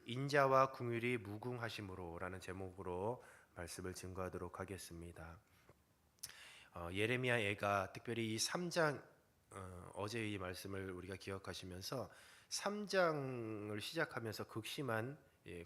인자와 궁율이 무궁하심으로라는 제목으로 말씀을 증거하도록 하겠습니다. 예레미야 애가 특별히 이 3장 어제 이 말씀을 우리가 기억하시면서 3장을 시작하면서 극심한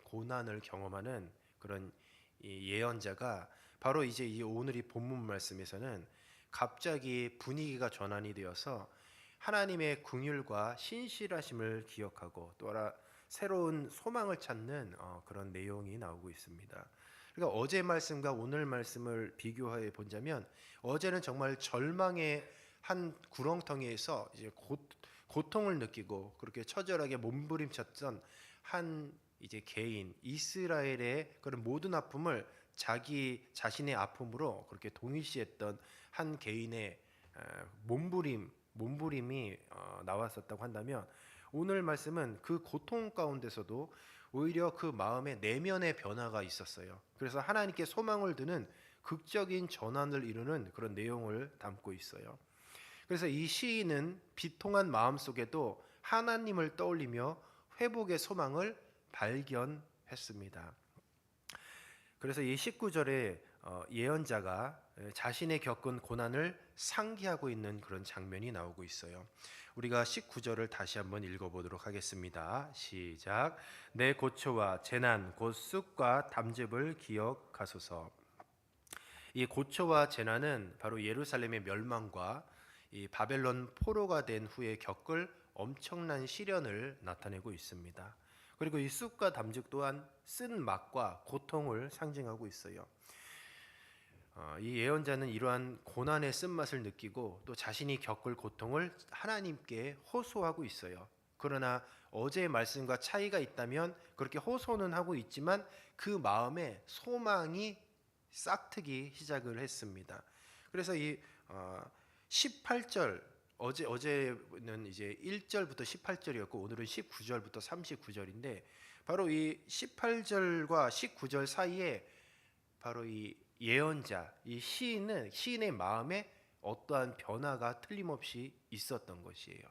고난을 경험하는 그런 이 예언자가 바로 이제 이 오늘 이 본문 말씀에서는 갑자기 분위기가 전환이 되어서 하나님의 긍휼과 신실하심을 기억하고 또 하나 새로운 소망을 찾는 그런 내용이 나오고 있습니다. 그러니까 어제 말씀과 오늘 말씀을 비교해 보자면 어제는 정말 절망의 한 구렁텅이에서 이제 고통을 느끼고 그렇게 처절하게 몸부림쳤던 한 이제 개인 이스라엘의 그런 모든 아픔을 자기 자신의 아픔으로 그렇게 동일시했던 한 개인의 몸부림이 나왔었다고 한다면 오늘 말씀은 그 고통 가운데서도 오히려 그 마음의 내면의 변화가 있었어요. 그래서 하나님께 소망을 두는 극적인 전환을 이루는 그런 내용을 담고 있어요. 그래서 이 시인은 비통한 마음 속에도 하나님을 떠올리며 회복의 소망을 발견했습니다. 그래서 이 19절에 예언자가 자신의 겪은 고난을 상기하고 있는 그런 장면이 나오고 있어요. 우리가 19절을 다시 한번 읽어보도록 하겠습니다. 시작. 내 고초와 재난 곧 쑥과 담즙을 기억하소서. 이 고초와 재난은 바로 예루살렘의 멸망과 이 바벨론 포로가 된 후에 겪을 엄청난 시련을 나타내고 있습니다. 그리고 이 쑥과 담즙 또한 쓴 맛과 고통을 상징하고 있어요. 이 예언자는 이러한 고난의 쓴맛을 느끼고 또 자신이 겪을 고통을 하나님께 호소하고 있어요. 그러나 어제의 말씀과 차이가 있다면 그렇게 호소는 하고 있지만 그 마음에 소망이 싹트기 시작을 했습니다. 그래서 이 18절 어제는 이제 1절부터 18절이었고 오늘은 19절부터 39절인데 바로 이 18절과 19절 사이에 바로 이 예언자, 이 시인의 마음에 어떠한 변화가 틀림없이 있었던 것이에요.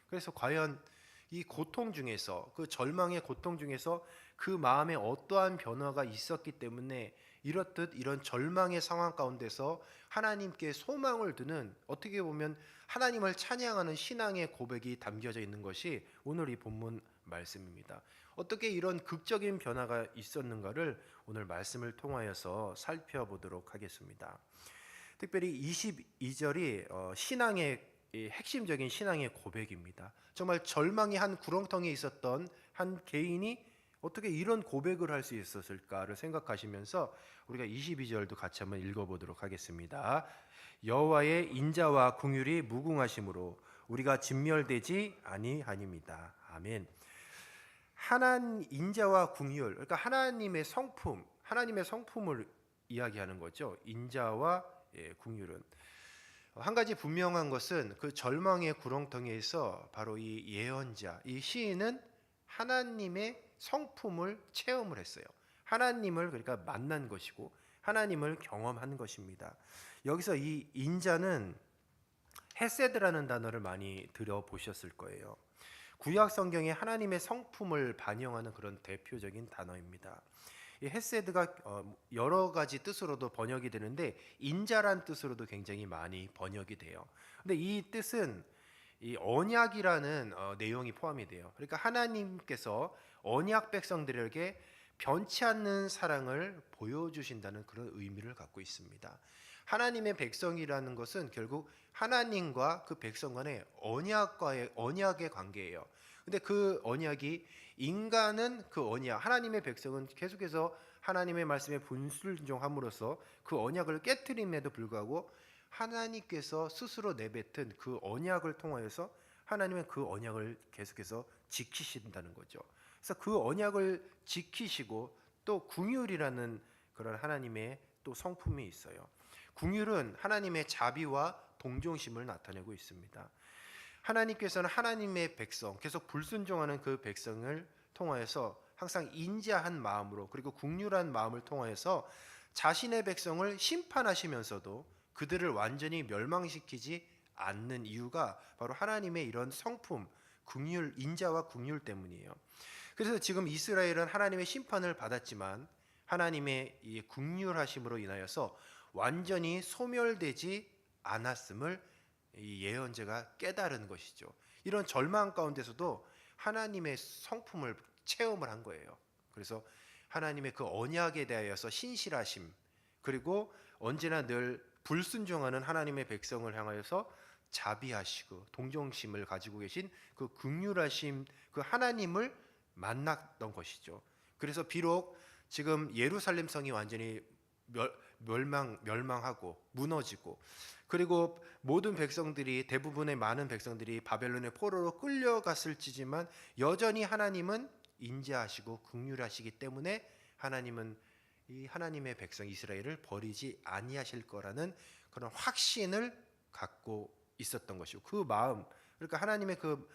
그래서 과연 이 고통 중에서 그 절망의 고통 중에서 그 마음에 어떠한 변화가 있었기 때문에 이렇듯 이런 절망의 상황 가운데서 하나님께 소망을 두는 어떻게 보면 하나님을 찬양하는 신앙의 고백이 담겨져 있는 것이 오늘 이 본문 말씀입니다. 어떻게 이런 극적인 변화가 있었는가를 오늘 말씀을 통하여서 살펴보도록 하겠습니다. 특별히 22절이 신앙의 핵심적인 신앙의 고백입니다. 정말 절망의 한 구렁텅이에 있었던 한 개인이 어떻게 이런 고백을 할 수 있었을까를 생각하시면서 우리가 22절도 같이 한번 읽어보도록 하겠습니다. 여호와의 인자와 긍휼이 무궁하심으로 우리가 진멸되지 아니하니이다. 아멘. 인자와 긍휼, 그러니까 하나님의 성품을 이야기하는 거죠. 인자와 긍휼은 한 가지 분명한 것은 그 절망의 구렁텅이에서 바로 이 예언자, 이 시인은 하나님의 성품을 체험을 했어요. 하나님을 그러니까 만난 것이고 하나님을 경험한 것입니다. 여기서 이 인자는 헤세드라는 단어를 많이 들어보셨을 거예요. 구약 성경에 하나님의 성품을 반영하는 그런 대표적인 단어입니다. 이 헤세드가 여러 가지 뜻으로도 번역이 되는데 인자란 뜻으로도 굉장히 많이 번역이 돼요. 근데 이 뜻은 이 언약이라는 내용이 포함이 돼요. 그러니까 하나님께서 언약 백성들에게 변치 않는 사랑을 보여주신다는 그런 의미를 갖고 있습니다. 하나님의 백성이라는 것은 결국 하나님과 그 백성 간의 언약의 관계예요. 근데 그 언약이 인간은 그 언약, 하나님의 백성은 계속해서 하나님의 말씀에 불순종함으로써 그 언약을 깨트림에도 불구하고 하나님께서 스스로 내뱉은 그 언약을 통하여서 하나님은 그 언약을 계속해서 지키신다는 거죠. 그래서 그 언약을 지키시고 또 긍휼이라는 그런 하나님의 또 성품이 있어요. 긍휼은 하나님의 자비와 동정심을 나타내고 있습니다. 하나님께서는 하나님의 백성, 계속 불순종하는 그 백성을 통하여서 항상 인자한 마음으로 그리고 긍휼한 마음을 통하여서 자신의 백성을 심판하시면서도 그들을 완전히 멸망시키지 않는 이유가 바로 하나님의 이런 성품, 인자와 긍휼 때문이에요. 그래서 지금 이스라엘은 하나님의 심판을 받았지만 하나님의 이 긍휼하심으로 인하여서 완전히 소멸되지 않았음을 이 예언자가 깨달은 것이죠. 이런 절망 가운데서도 하나님의 성품을 체험을 한 거예요. 그래서 하나님의 그 언약에 대하여서 신실하심, 그리고 언제나 늘 불순종하는 하나님의 백성을 향하여서 자비하시고 동정심을 가지고 계신 그 긍휼하심, 그 하나님을 만났던 것이죠. 그래서 비록 지금 예루살렘 성이 완전히 멸망하고 무너지고, 그리고 모든 백성들이, 대부분의 많은 백성들이 바벨론의 포로로 끌려갔을지지만 여전히 하나님은 인자하시고 긍휼하시기 때문에 하나님은 이 하나님의 백성 이스라엘을 버리지 아니하실 거라는 그런 확신을 갖고 있었던 것이고, 그 마음, 그러니까 하나님의 그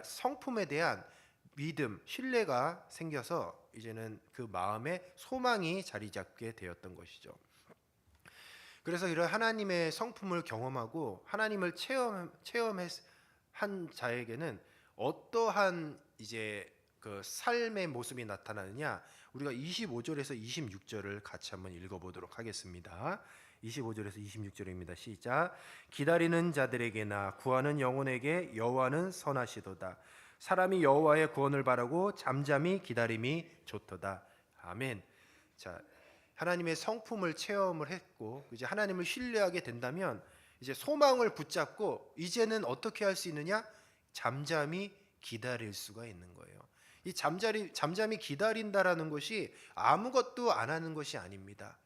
성품에 대한 믿음, 신뢰가 생겨서 이제는 그 마음에 소망이 자리 잡게 되었던 것이죠. 그래서 이런 하나님의 성품을 경험하고 하나님을 체험한 자에게는 어떠한 이제 그 삶의 모습이 나타나느냐, 우리가 25절에서 26절을 같이 한번 읽어보도록 하겠습니다. 25절에서 26절입니다. 시작. 기다리는 자들에게나 구하는 영혼에게 여호와는 선하시도다. 사람이 여호와의 구원을 바라고 잠잠히 기다림이 좋도다. 아멘. 자, 하나님의 성품을 체험을 했고 이제 하나님을 신뢰하게 된다면 이제 소망을 붙잡고 이제는 어떻게 할 수 있느냐? 잠잠히 기다릴 수가 있는 거예요. 이 잠잠히 기다린다라는 것이 아무것도 안 하는 것이 아닙니다.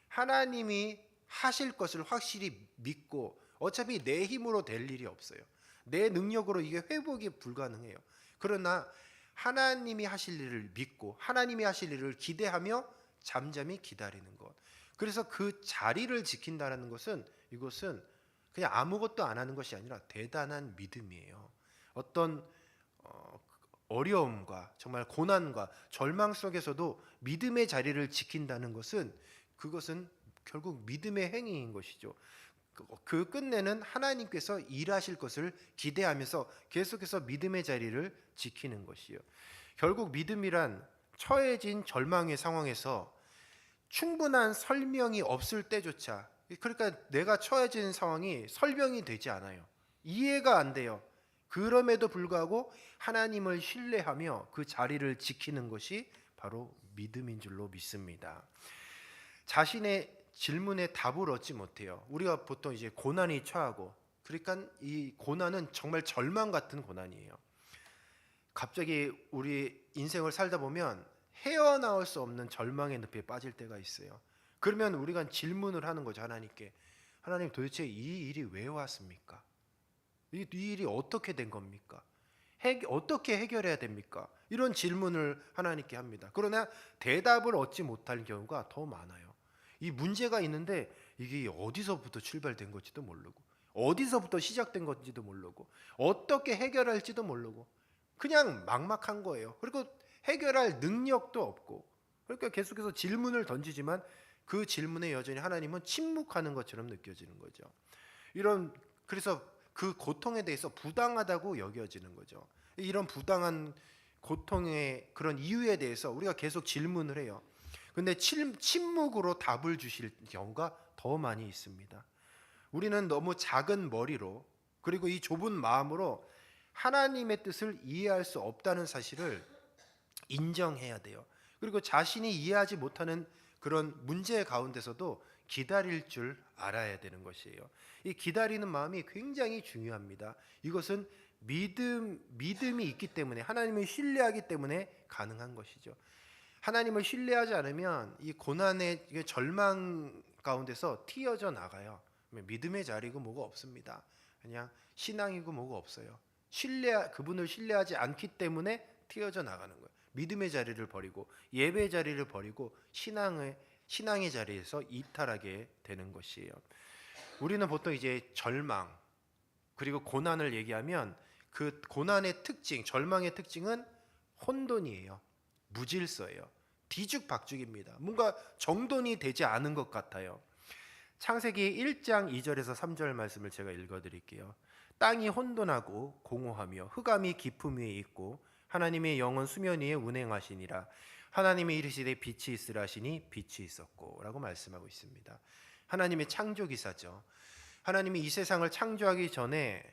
하나님이 하실 것을 확실히 믿고, 어차피 내 힘으로 될 일이 없어요. 내 능력으로 이게 회복이 불가능해요. 그러나 하나님이 하실 일을 믿고 하나님이 하실 일을 기대하며 잠잠히 기다리는 것. 그래서 그 자리를 지킨다는 것은, 이것은 그냥 아무것도 안 하는 것이 아니라 대단한 믿음이에요. 어떤 어려움과 정말 고난과 절망 속에서도 믿음의 자리를 지킨다는 것은, 그것은 결국 믿음의 행위인 것이죠. 그 끝내는 하나님께서 일하실 것을 기대하면서 계속해서 믿음의 자리를 지키는 것이요. 결국 믿음이란 처해진 절망의 상황에서 충분한 설명이 없을 때조차, 그러니까 내가 처해진 상황이 설명이 되지 않아요. 이해가 안 돼요. 그럼에도 불구하고 하나님을 신뢰하며 그 자리를 지키는 것이 바로 믿음인 줄로 믿습니다. 자신의 질문에 답을 얻지 못해요. 우리가 보통 이제 고난이 처하고, 그러니까 이 고난은 정말 절망 같은 고난이에요. 갑자기 우리 인생을 살다 보면 헤어나올 수 없는 절망의 늪에 빠질 때가 있어요. 그러면 우리가 질문을 하는 거죠. 하나님께. 하나님, 도대체 이 일이 왜 왔습니까? 이 일이 어떻게 된 겁니까? 어떻게 해결해야 됩니까? 이런 질문을 하나님께 합니다. 그러나 대답을 얻지 못할 경우가 더 많아요. 이 문제가 있는데 이게 어디서부터 출발된 건지도 모르고, 어디서부터 시작된 건지도 모르고, 어떻게 해결할지도 모르고, 그냥 막막한 거예요. 그리고 해결할 능력도 없고, 그러니까 계속해서 질문을 던지지만 그 질문에 여전히 하나님은 침묵하는 것처럼 느껴지는 거죠. 그래서 그 고통에 대해서 부당하다고 여겨지는 거죠. 이런 부당한 고통의 그런 이유에 대해서 우리가 계속 질문을 해요. 근데 침묵으로 답을 주실 경우가 더 많이 있습니다. 우리는 너무 작은 머리로, 그리고 이 좁은 마음으로 하나님의 뜻을 이해할 수 없다는 사실을 인정해야 돼요. 그리고 자신이 이해하지 못하는 그런 문제 가운데서도 기다릴 줄 알아야 되는 것이에요. 이 기다리는 마음이 굉장히 중요합니다. 이것은 믿음이 있기 때문에, 하나님을 신뢰하기 때문에 가능한 것이죠. 하나님을 신뢰하지 않으면 이 고난의 절망 가운데서 튀어져 나가요. 믿음의 자리고 뭐가 없습니다. 그냥 신앙이고 뭐가 없어요. 그분을 신뢰하지 않기 때문에 튀어져 나가는 거예요. 믿음의 자리를 버리고 예배의 자리를 버리고 신앙의 자리에서 이탈하게 되는 것이에요. 우리는 보통 이제 절망 그리고 고난을 얘기하면 그 고난의 특징, 절망의 특징은 혼돈이에요. 무질서예요. 뒤죽박죽입니다. 뭔가 정돈이 되지 않은 것 같아요. 창세기 1장 2절에서 3절 말씀을 제가 읽어드릴게요. 땅이 혼돈하고 공허하며 흑암이 깊음 위에 있고 하나님의 영은 수면 위에 운행하시니라. 하나님이 이르시되 빛이 있으라 하시니 빛이 있었고 라고 말씀하고 있습니다. 하나님의 창조 기사죠. 하나님이 이 세상을 창조하기 전에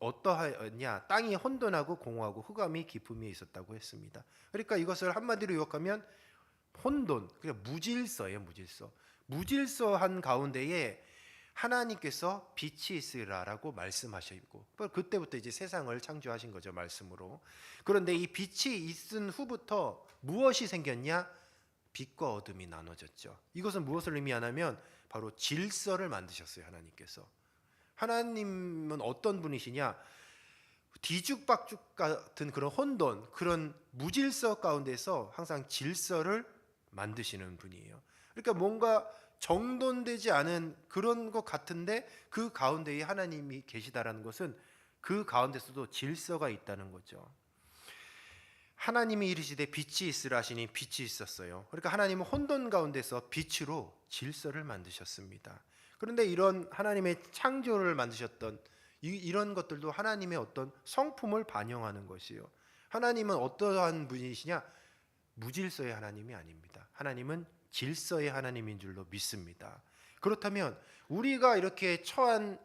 어떠하였냐? 땅이 혼돈하고 공허하고 흑암이 깊음이 있었다고 했습니다. 그러니까 이것을 한마디로 요약하면 혼돈, 그러니까 무질서예요. 무질서한 가운데에 하나님께서 빛이 있으라라고 말씀하시고 그때부터 이제 세상을 창조하신 거죠, 말씀으로. 그런데 이 빛이 있은 후부터 무엇이 생겼냐? 빛과 어둠이 나눠졌죠. 이것은 무엇을 의미하냐면 바로 질서를 만드셨어요, 하나님께서. 하나님은 어떤 분이시냐? 뒤죽박죽 같은 그런 혼돈, 그런 무질서 가운데서 항상 질서를 만드시는 분이에요. 그러니까 뭔가 정돈되지 않은 그런 것 같은데 그 가운데에 하나님이 계시다라는 것은 그 가운데서도 질서가 있다는 거죠. 하나님이 이르시되 빛이 있으라 하시니 빛이 있었어요. 그러니까 하나님은 혼돈 가운데서 빛으로 질서를 만드셨습니다. 그런데 이런 하나님의 창조를 만드셨던 이런 것들도 하나님의 어떤 성품을 반영하는 것이요. 하나님은 어떠한 분이시냐? 무질서의 하나님이 아닙니다. 하나님은 질서의 하나님인 줄로 믿습니다. 그렇다면 우리가 이렇게 처한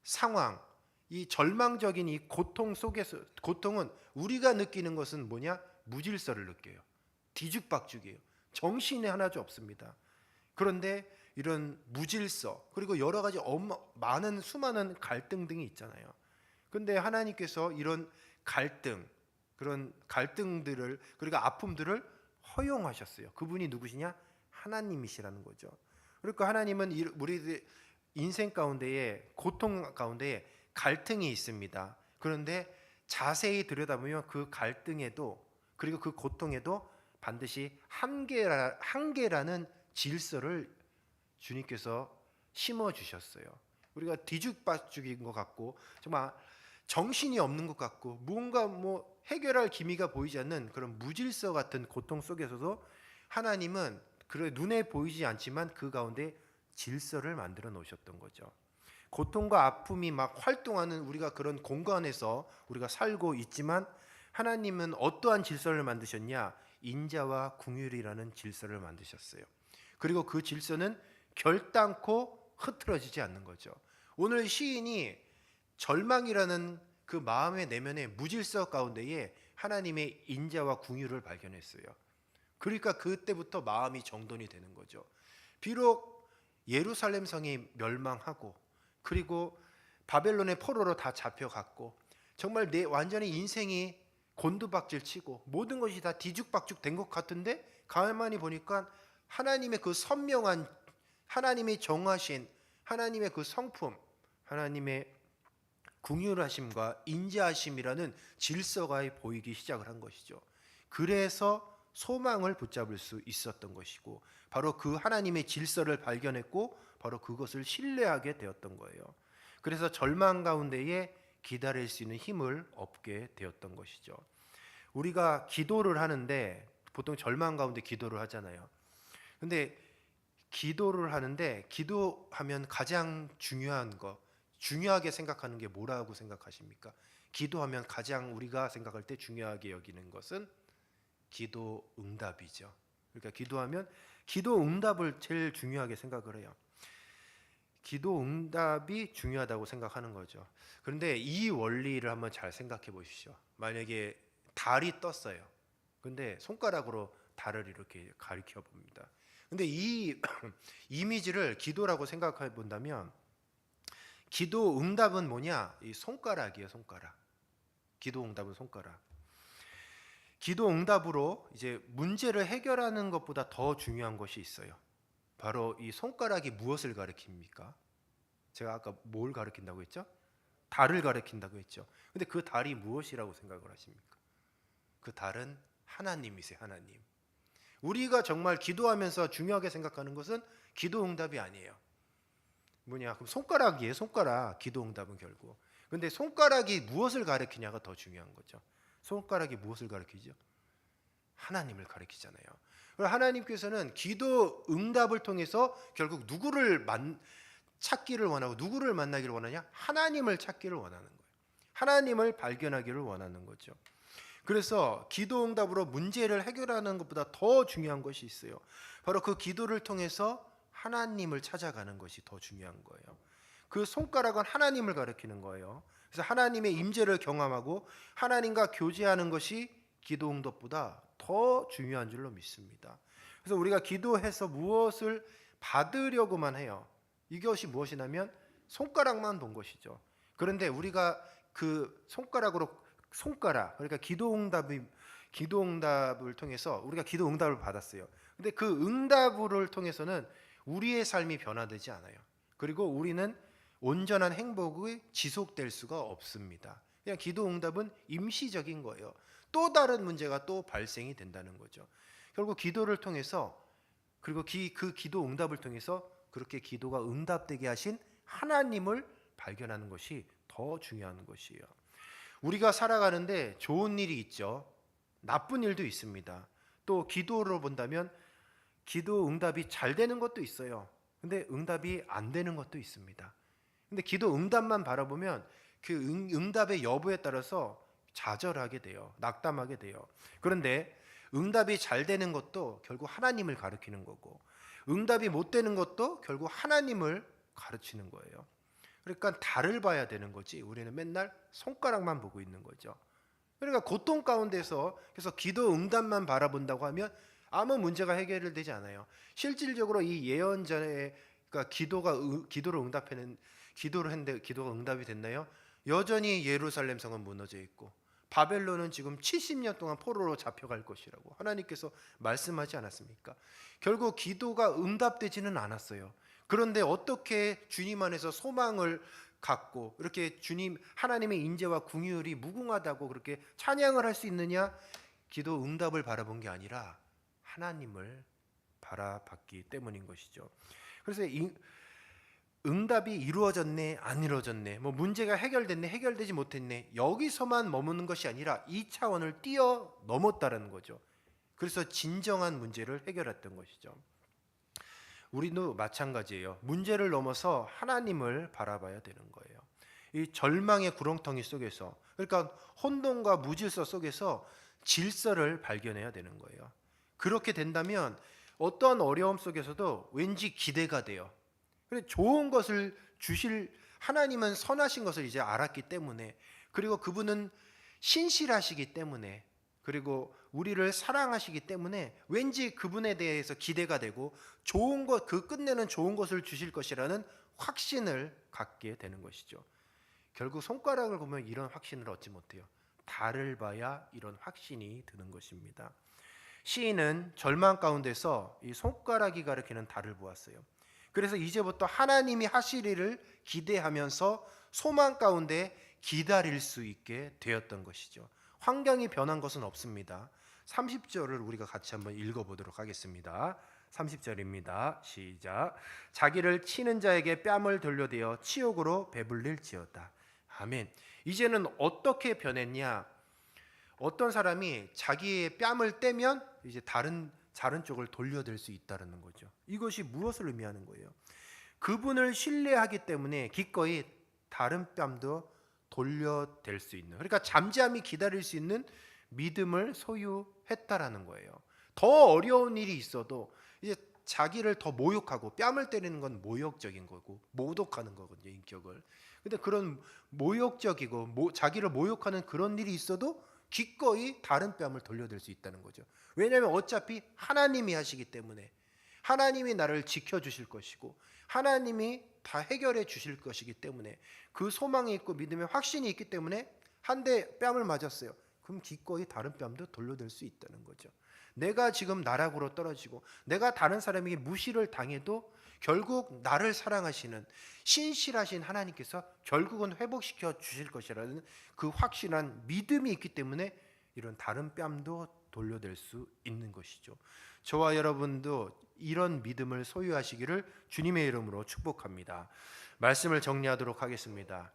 상황, 이 절망적인 이 고통 속에서, 고통은 우리가 느끼는 것은 뭐냐? 무질서를 느껴요. 뒤죽박죽이에요. 정신이 하나도 없습니다. 그런데 이런 무질서, 그리고 여러 가지 많은 수많은 갈등 등이 있잖아요. 그런데 하나님께서 이런 갈등, 그런 갈등들을, 그리고 아픔들을 허용하셨어요. 그분이 누구시냐? 하나님이시라는 거죠. 그러니까 하나님은 우리 인생 가운데에, 고통 가운데에 갈등이 있습니다. 그런데 자세히 들여다보면 그 갈등에도, 그리고 그 고통에도 반드시 한계라는 질서를 주님께서 심어주셨어요. 우리가 뒤죽박죽인 것 같고 정말 정신이 없는 것 같고 뭔가 해결할 기미가 보이지 않는 그런 무질서 같은 고통 속에서도 하나님은 눈에 보이지 않지만 그 가운데 질서를 만들어 놓으셨던 거죠. 고통과 아픔이 막 활동하는 우리가 그런 공간에서 우리가 살고 있지만 하나님은 어떠한 질서를 만드셨냐? 인자와 긍휼이라는 질서를 만드셨어요. 그리고 그 질서는 결단코 흐트러지지 않는 거죠. 오늘 시인이 절망이라는 그 마음의 내면의 무질서 가운데에 하나님의 인자와 긍휼을 발견했어요. 그러니까 그때부터 마음이 정돈이 되는 거죠. 비록 예루살렘 성이 멸망하고 그리고 바벨론의 포로로 다 잡혀갔고 정말 완전히 인생이 곤두박질 치고 모든 것이 다 뒤죽박죽 된 것 같은데 가만히 보니까 하나님의 그 선명한, 하나님의 정하신 하나님의 그 성품, 하나님의 긍휼하심과 인자하심이라는 질서가 보이기 시작을 한 것이죠. 그래서 소망을 붙잡을 수 있었던 것이고 바로 그 하나님의 질서를 발견했고 바로 그것을 신뢰하게 되었던 거예요. 그래서 절망 가운데에 기다릴 수 있는 힘을 얻게 되었던 것이죠. 우리가 기도를 하는데 보통 절망 가운데 기도를 하잖아요. 근데 기도를 하는데 기도하면 가장 중요한 거, 중요하게 생각하는 게 뭐라고 생각하십니까? 기도하면 가장 우리가 생각할 때 중요하게 여기는 것은 기도 응답이죠. 그러니까 기도하면 기도 응답을 제일 중요하게 생각을 해요. 기도 응답이 중요하다고 생각하는 거죠. 그런데 이 원리를 한번 잘 생각해 보십시오. 만약에 달이 떴어요. 근데 손가락으로 달을 이렇게 가리켜 봅니다. 근데 이 이미지를 기도라고 생각해 본다면 기도 응답은 뭐냐? 이 손가락이에요, 손가락. 기도 응답은 손가락. 기도 응답으로 이제 문제를 해결하는 것보다 더 중요한 것이 있어요. 바로 이 손가락이 무엇을 가리킵니까? 제가 아까 뭘 가리킨다고 했죠? 달을 가리킨다고 했죠. 근데 그 달이 무엇이라고 생각을 하십니까? 그 달은 하나님이세요, 하나님. 우리가 정말 기도하면서 중요하게 생각하는 것은 기도 응답이 아니에요. 뭐냐? 그럼 손가락이에요, 손가락. 기도 응답은 결국. 근데 손가락이 무엇을 가리키냐가 더 중요한 거죠. 손가락이 무엇을 가리키죠? 하나님을 가리키잖아요. 하나님께서는 기도 응답을 통해서 결국 누구를 찾기를 원하고 누구를 만나기를 원하냐? 하나님을 찾기를 원하는 거예요. 하나님을 발견하기를 원하는 거죠. 그래서 기도 응답으로 문제를 해결하는 것보다 더 중요한 것이 있어요. 바로 그 기도를 통해서 하나님을 찾아가는 것이 더 중요한 거예요. 그 손가락은 하나님을 가리키는 거예요. 그래서 하나님의 임재를 경험하고 하나님과 교제하는 것이 기도 응답보다 더 중요한 줄로 믿습니다. 그래서 우리가 기도해서 무엇을 받으려고만 해요. 이것이 무엇이냐면 손가락만 본 것이죠. 그런데 우리가 그 손가락 그러니까 기도 응답을 통해서 우리가 기도 응답을 받았어요. 근데 그 응답을 통해서는 우리의 삶이 변화되지 않아요. 그리고 우리는 온전한 행복이 지속될 수가 없습니다. 그냥 기도 응답은 임시적인 거예요. 또 다른 문제가 또 발생이 된다는 거죠. 결국 기도를 통해서 그리고 그 기도 응답을 통해서 그렇게 기도가 응답되게 하신 하나님을 발견하는 것이 더 중요한 것이에요. 우리가 살아가는데 좋은 일이 있죠. 나쁜 일도 있습니다. 또 기도로 본다면 기도 응답이 잘 되는 것도 있어요. 근데 응답이 안 되는 것도 있습니다. 근데 기도 응답만 바라보면 그 응답의 여부에 따라서 좌절하게 돼요. 낙담하게 돼요. 그런데 응답이 잘 되는 것도 결국 하나님을 가리키는 거고 응답이 못 되는 것도 결국 하나님을 가르치는 거예요. 그러니까 달을 봐야 되는 거지 우리는 맨날 손가락만 보고 있는 거죠. 그러니까 고통 가운데서 그래서 기도 응답만 바라본다고 하면 아무 문제가 해결되지 않아요. 실질적으로 이 예언자의 그러니까 기도를 했는데 기도가 응답이 됐나요? 여전히 예루살렘 성은 무너져 있고 바벨론은 지금 70년 동안 포로로 잡혀갈 것이라고 하나님께서 말씀하지 않았습니까? 결국 기도가 응답되지는 않았어요. 그런데 어떻게 주님 안에서 소망을 갖고 이렇게 주님 하나님의 인재와 궁율이 무궁하다고 그렇게 찬양을 할 수 있느냐? 기도 응답을 바라본 게 아니라 하나님을 바라봤기 때문인 것이죠. 그래서 응답이 이루어졌네 안 이루어졌네 뭐 문제가 해결됐네 해결되지 못했네 여기서만 머무는 것이 아니라 이 차원을 뛰어넘었다는 거죠. 그래서 진정한 문제를 해결했던 것이죠. 우리도 마찬가지예요. 문제를 넘어서 하나님을 바라봐야 되는 거예요. 이 절망의 구렁텅이 속에서 그러니까 혼돈과 무질서 속에서 질서를 발견해야 되는 거예요. 그렇게 된다면 어떠한 어려움 속에서도 왠지 기대가 돼요. 그래 좋은 것을 주실 하나님은 선하신 것을 이제 알았기 때문에 그리고 그분은 신실하시기 때문에 그리고 우리를 사랑하시기 때문에 왠지 그분에 대해서 기대가 되고 좋은 것 그 끝내는 좋은 것을 주실 것이라는 확신을 갖게 되는 것이죠. 결국 손가락을 보면 이런 확신을 얻지 못해요. 달을 봐야 이런 확신이 드는 것입니다. 시인은 절망 가운데서 이 손가락이 가리키는 달을 보았어요. 그래서 이제부터 하나님이 하실 일을 기대하면서 소망 가운데 기다릴 수 있게 되었던 것이죠. 환경이 변한 것은 없습니다. 30절을 우리가 같이 한번 읽어보도록 하겠습니다. 30절입니다. 시작. 자기를 치는 자에게 뺨을 돌려대어 치욕으로 배불릴지어다. 아멘. 이제는 어떻게 변했냐? 어떤 사람이 자기의 뺨을 떼면 이제 다른 쪽을 돌려댈 수 있다는 거죠. 이것이 무엇을 의미하는 거예요? 그분을 신뢰하기 때문에 기꺼이 다른 뺨도 돌려댈 수 있는 그러니까 잠잠히 기다릴 수 있는 믿음을 소유했다라는 거예요. 더 어려운 일이 있어도 이제 자기를 더 모욕하고 뺨을 때리는 건 모욕적인 거고 모독하는 거거든요, 인격을. 근데 그런 모욕적이고 자기를 모욕하는 그런 일이 있어도 기꺼이 다른 뺨을 돌려댈 수 있다는 거죠. 왜냐하면 어차피 하나님이 하시기 때문에 하나님이 나를 지켜주실 것이고 하나님이 다 해결해 주실 것이기 때문에 그 소망이 있고 믿음의 확신이 있기 때문에 한 대 뺨을 맞았어요. 그럼 기꺼이 다른 뺨도 돌려댈 수 있다는 거죠. 내가 지금 나락으로 떨어지고 내가 다른 사람에게 무시를 당해도 결국 나를 사랑하시는 신실하신 하나님께서 결국은 회복시켜 주실 것이라는 그 확신한 믿음이 있기 때문에 이런 다른 뺨도 돌려댈 수 있는 것이죠. 저와 여러분도 이런 믿음을 소유하시기를 주님의 이름으로 축복합니다. 말씀을 정리하도록 하겠습니다.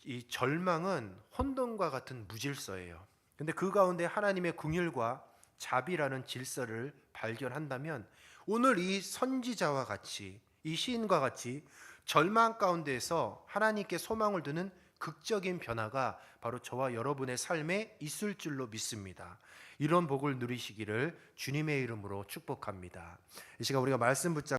이 절망은 혼돈과 같은 무질서예요. 근데 그 가운데 하나님의 긍휼과 자비라는 질서를 발견한다면 오늘 이 선지자와 같이 이 시인과 같이 절망 가운데에서 하나님께 소망을 두는 극적인 변화가 바로 저와 여러분의 삶에 있을 줄로 믿습니다. 이런 복을 누리시기를 주님의 이름으로 축복합니다. 이 시간 우리가 말씀 붙잡고